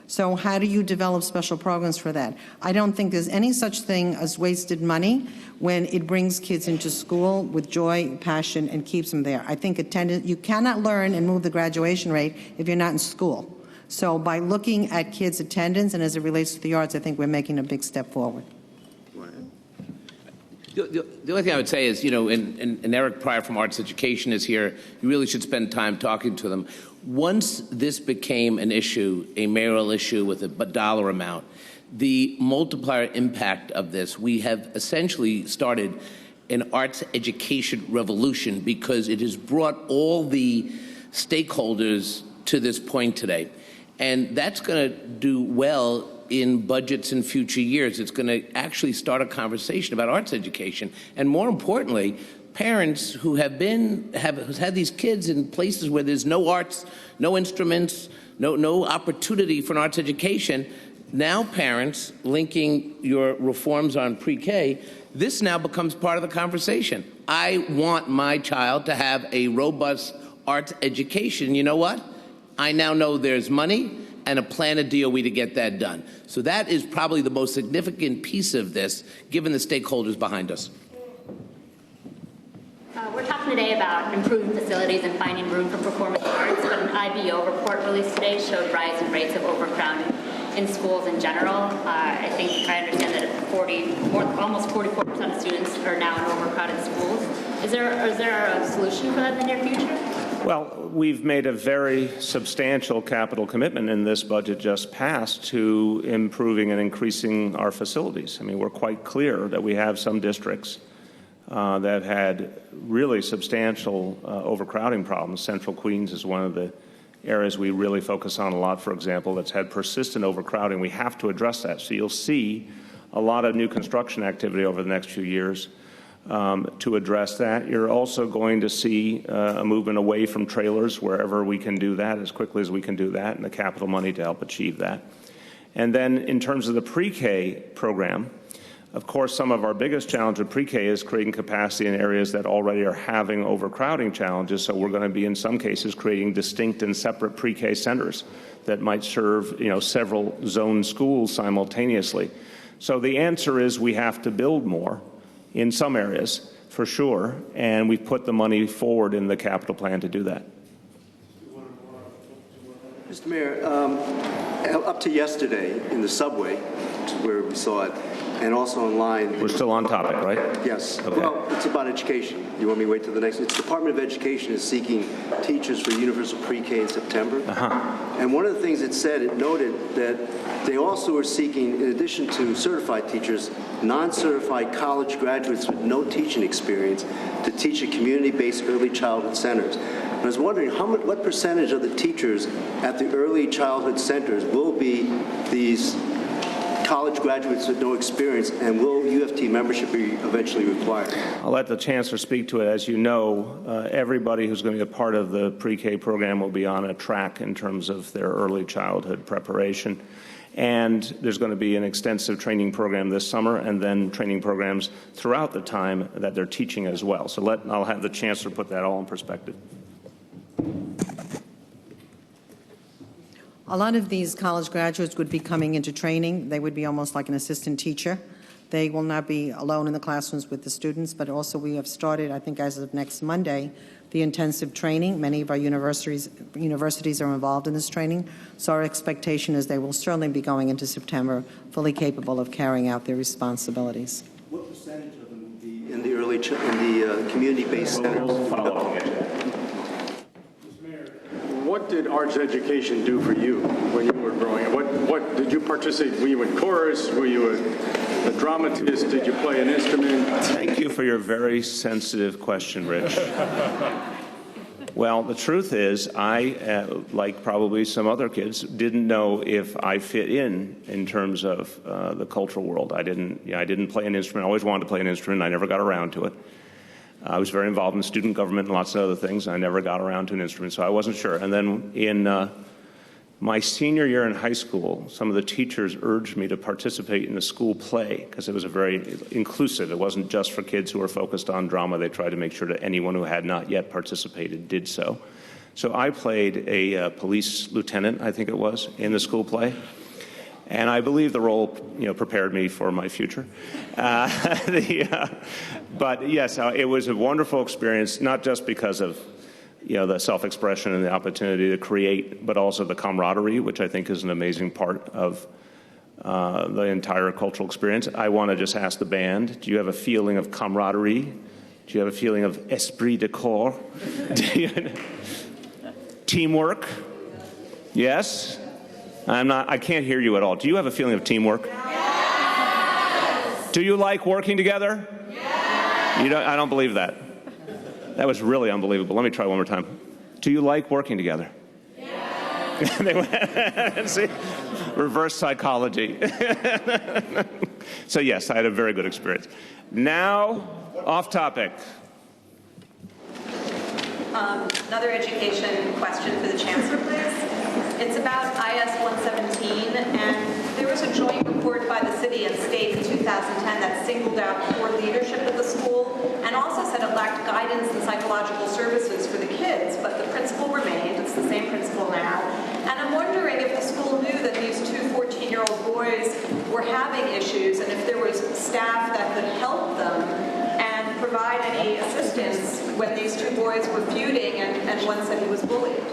So how do you develop special programs for that? I don't think there's any such thing as wasted money when it brings kids into school with joy, passion, and keeps them there. I think you cannot learn and move the graduation rate if you're not in school. So by looking at kids' attendance and as it relates to the arts, I think we're making a big step forward. The only thing I would say is, you know, and Eric Pryor from Arts Education is here. You really should spend time talking to them. Once this became an issue, a mayoral issue with a dollar amount, the multiplier impact of this, we have essentially started an arts education revolution because it has brought all the stakeholders to this point today. And that's going to do well in budgets in future years. It's going to actually start a conversation about arts education. And more importantly, parents who have had these kids in places where there's no arts, no instruments, no opportunity for an arts education, now parents linking your reforms on pre-K, this now becomes part of the conversation. I want my child to have a robust arts education. You know what? I now know there's money and a plan of DOE to get that done. So that is probably the most significant piece of this, given the stakeholders behind us. We're talking today about improving facilities and finding room for performing arts, but an IBO report released today showed rising rates of overcrowding in schools in general. I think I understand that almost 44% of students are now in overcrowded schools. Is there a solution for that in the near future? Well, we've made a very substantial capital commitment in this budget just passed to improving and increasing our facilities. I mean, we're quite clear that we have some districts that have had really substantial overcrowding problems. Central Queens is one of the areas we really focus on a lot, for example, that's had persistent overcrowding. We have to address that. So you'll see a lot of new construction activity over the next few years to address that. You're also going to see a movement away from trailers wherever we can do that, as quickly as we can do that, and the capital money to help achieve that. And then in terms of the pre-K program, of course, some of our biggest challenge with pre-K is creating capacity in areas that already are having overcrowding challenges. So we're going to be, in some cases, creating distinct and separate pre-K centers that might serve, several zone schools simultaneously. So the answer is we have to build more in some areas, for sure, and we've put the money forward in the capital plan to do that. Mr. Mayor, up to yesterday in the subway, where we saw it, and also online. We're still on topic, right? Yes. Okay. Well, it's about education. You want me to wait till the next? It's Department of Education is seeking teachers for universal pre-K in September. And one of the things it said, it noted that they also are seeking, in addition to certified teachers, non-certified college graduates with no teaching experience to teach at community-based early childhood centers. I was wondering what percentage of the teachers at the early childhood centers will be these college graduates with no experience, and will UFT membership be eventually required? I'll let the Chancellor speak to it. As you know, everybody who's going to be a part of the pre-K program will be on a track in terms of their early childhood preparation. And there's going to be an extensive training program this summer and then training programs throughout the time that they're teaching as well. So I'll have the Chancellor put that all in perspective. A lot of these college graduates would be coming into training. They would be almost like an assistant teacher. They will not be alone in the classrooms with the students, but also we have started, I think as of next Monday, the intensive training. Many of our universities are involved in this training, so our expectation is they will certainly be going into September fully capable of carrying out their responsibilities. What percentage of them will be in the community-based centers? What did arts education do for you when you were growing up? What did you participate? Were you in chorus? Were you a dramatist? Did you play an instrument? Thank you for your very sensitive question, Rich. Well, the truth is, I, like probably some other kids, didn't know if I fit in terms of the cultural world. I didn't play an instrument. I always wanted to play an instrument. I never got around to it. I was very involved in student government and lots of other things. I never got around to an instrument, so I wasn't sure. And then in my senior year in high school, some of the teachers urged me to participate in the school play because it was very inclusive. It wasn't just for kids who were focused on drama. They tried to make sure that anyone who had not yet participated did so. So I played a police lieutenant, I think it was, in the school play. And I believe the role, prepared me for my future. But yes, it was a wonderful experience, not just because of, the self-expression and the opportunity to create, but also the camaraderie, which I think is an amazing part of the entire cultural experience. I want to just ask the band, do you have a feeling of camaraderie? Do you have a feeling of esprit de corps? Teamwork? Yes? I can't hear you at all. Do you have a feeling of teamwork? Yes. Do you like working together? Yes. I don't believe that. That was really unbelievable. Let me try one more time. Do you like working together? Yes. See? Reverse psychology. So yes, I had a very good experience. Now, off topic. Another education question for the Chancellor, please. It's about IS 117, and there was a joint report by the city and state in 2010 that singled out poor leadership at the school and also said it lacked guidance and psychological services for the kids, but the principal remained. It's the same principal now. And I'm wondering if the school knew that these two 14-year-old boys were having issues and if there was staff that could help them and provide any assistance when these two boys were feuding and one said he was bullied.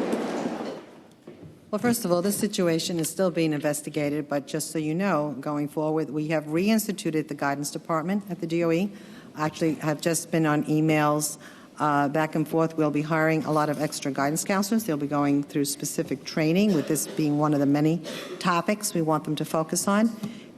Well, first of all, this situation is still being investigated, but just so you know, going forward, we have reinstituted the guidance department at the DOE. Actually, have just been on emails back and forth. We'll be hiring a lot of extra guidance counselors. They'll be going through specific training, with this being one of the many topics we want them to focus on.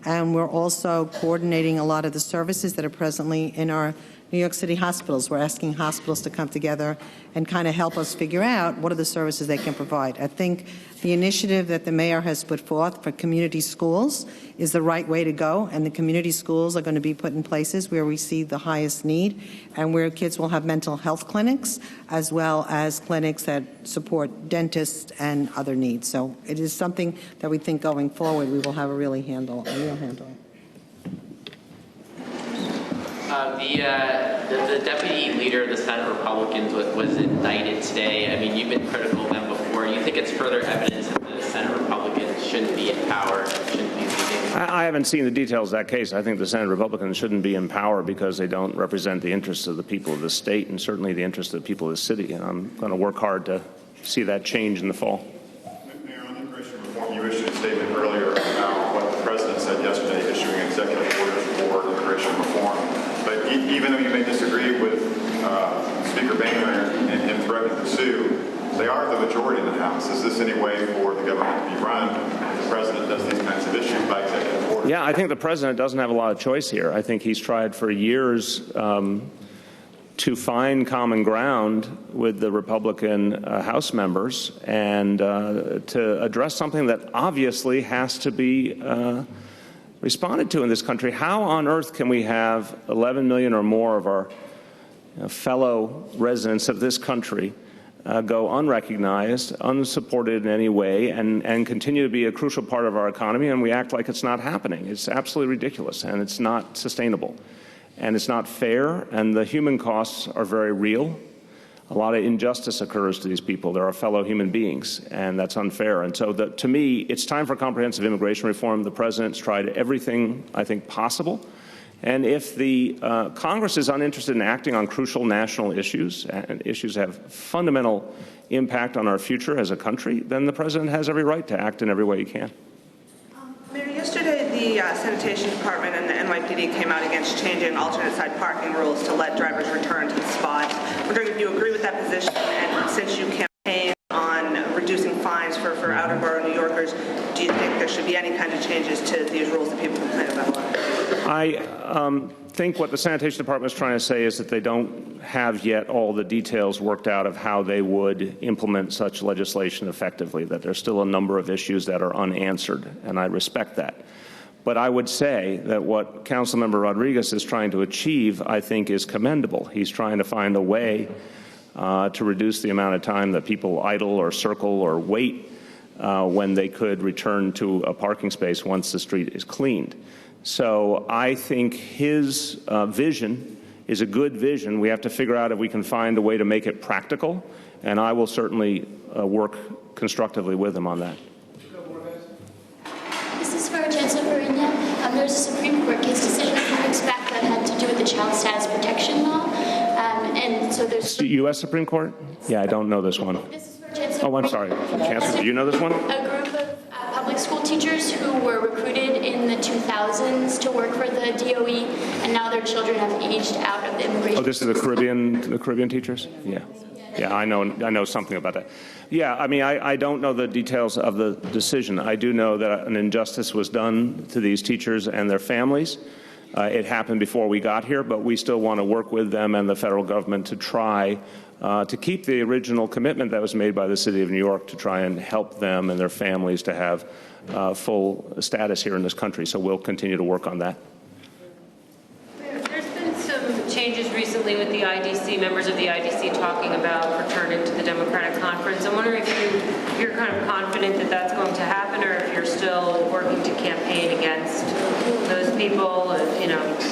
And we're also coordinating a lot of the services that are presently in our New York City hospitals. We're asking hospitals to come together and kind of help us figure out what are the services they can provide. I think the initiative that the mayor has put forth for community schools is the right way to go, and the community schools are going to be put in places where we see the highest need and where kids will have mental health clinics as well as clinics that support dentists and other needs. So it is something that we think going forward we will have a real handle on. The deputy leader of the Senate Republicans was indicted today. I mean, you've been critical of them before. You think it's further evidence that the Senate Republicans shouldn't be in power, shouldn't be leading? I haven't seen the details of that case. I think the Senate Republicans shouldn't be in power because they don't represent the interests of the people of the state and certainly the interests of the people of the city. And I'm going to work hard to see that change in the fall. Mayor, on immigration reform, you issued a statement earlier about what the president said yesterday, issuing executive orders for immigration reform. But even though you may disagree with Speaker Boehner and threatening to sue, they are the majority in the House. Is this any way for the government to be run if the president does these kinds of issues by executive order? Yeah, I think the president doesn't have a lot of choice here. I think he's tried for years to find common ground with the Republican House members and to address something that obviously has to be responded to in this country. How on earth can we have 11 million or more of our fellow residents of this country go unrecognized, unsupported in any way, and continue to be a crucial part of our economy, and we act like it's not happening? It's absolutely ridiculous, and it's not sustainable, and it's not fair, and the human costs are very real. a lot of injustice occurs to these people. They're our fellow human beings, and that's unfair. And so to me, it's time for comprehensive immigration reform. The President's tried everything, I think, possible. And if the Congress is uninterested in acting on crucial national issues, and issues that have fundamental impact on our future as a country, then the President has every right to act in every way he can. Mayor, yesterday the Sanitation Department and the NYPD came out against changing alternate side parking rules to let drivers return to the spot. I'm wondering if you agree with that position, and since you campaign on reducing fines for outer borough New Yorkers, do you think there should be any kind of changes to these rules that people complain about? I think what the Sanitation Department is trying to say is that they don't have yet all the details worked out of how they would implement such legislation effectively, that there's still a number of issues that are unanswered, and I respect that. But I would say that what Councilmember Rodriguez is trying to achieve, I think, is commendable. He's trying to find a way to reduce the amount of time that people idle or circle or wait when they could return to a parking space once the street is cleaned. So I think his vision is a good vision. We have to figure out if we can find a way to make it practical, and I will certainly work constructively with him on that. This is for Chancellor Fariña. There's a Supreme Court case decision a few weeks back that had to do with the Child Status Protection Law, and so there's the U.S. Supreme Court? Yeah, I don't know this one. This is for Chancellor. Oh, I'm sorry, Chancellor. Do you know this one? A group of public school teachers who were recruited in the 2000s to work for the DOE, and now their children have aged out of the immigration. Oh, this is the Caribbean teachers? Yeah. Yeah, I know something about that. Yeah, I mean, I don't know the details of the decision. I do know that an injustice was done to these teachers and their families. It happened before we got here, but we still want to work with them and the federal government to try to keep the original commitment that was made by the City of New York to try and help them and their families to have full status here in this country. So we'll continue to work on that. There's been some changes recently with the IDC, members of the IDC talking about returning to the Democratic Conference. I'm wondering if you're kind of confident that that's going to happen, or if you're still working to campaign against those people,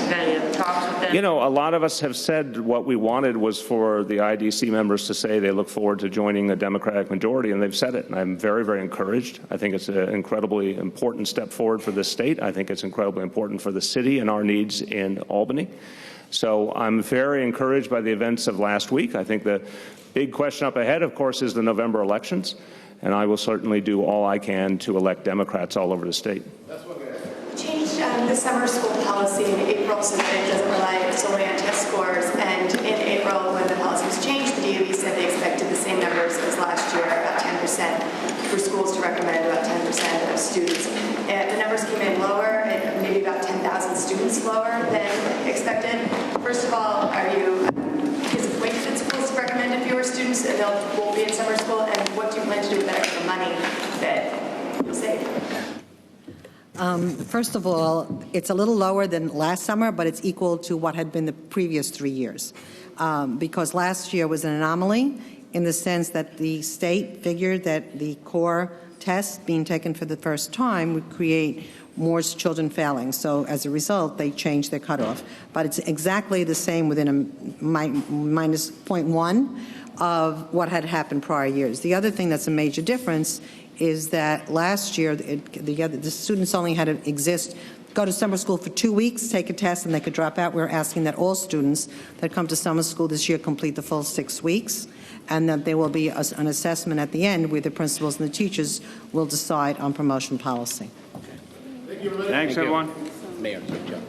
kind of talks with them. You know, a lot of us have said what we wanted was for the IDC members to say they look forward to joining a Democratic majority, and they've said it, and I'm very, very encouraged. I think it's an incredibly important step forward for this state. I think it's incredibly important for the city and our needs in Albany. So I'm very encouraged by the events of last week. I think the big question up ahead, of course, is the November elections, and I will certainly do all I can to elect Democrats all over the state. Changed the summer school policy in April so that it doesn't rely solely on test scores. And in April, when the policy was changed, the DOE said they expected the same numbers as last year, about 10%, for schools to recommend about 10% of students. And the numbers came in lower, maybe about 10,000 students lower than expected. First of all, are you disappointed that schools recommended fewer students and won't be in summer school? And what do you plan to do with that extra money that you'll save? First of all, it's a little lower than last summer, but it's equal to what had been the previous 3 years. Because last year was an anomaly in the sense that the state figured that the core test being taken for the first time would create more children failing. So as a result, they changed their cutoff. But it's exactly the same within a minus 0.1 of what had happened prior years. The other thing that's a major difference is that last year the students only had to go to summer school for 2 weeks, take a test, and they could drop out. We're asking that all students that come to summer school this year complete the full 6 weeks, and that there will be an assessment at the end where the principals and the teachers will decide on promotion policy. Thanks, everyone. Mayor, good job.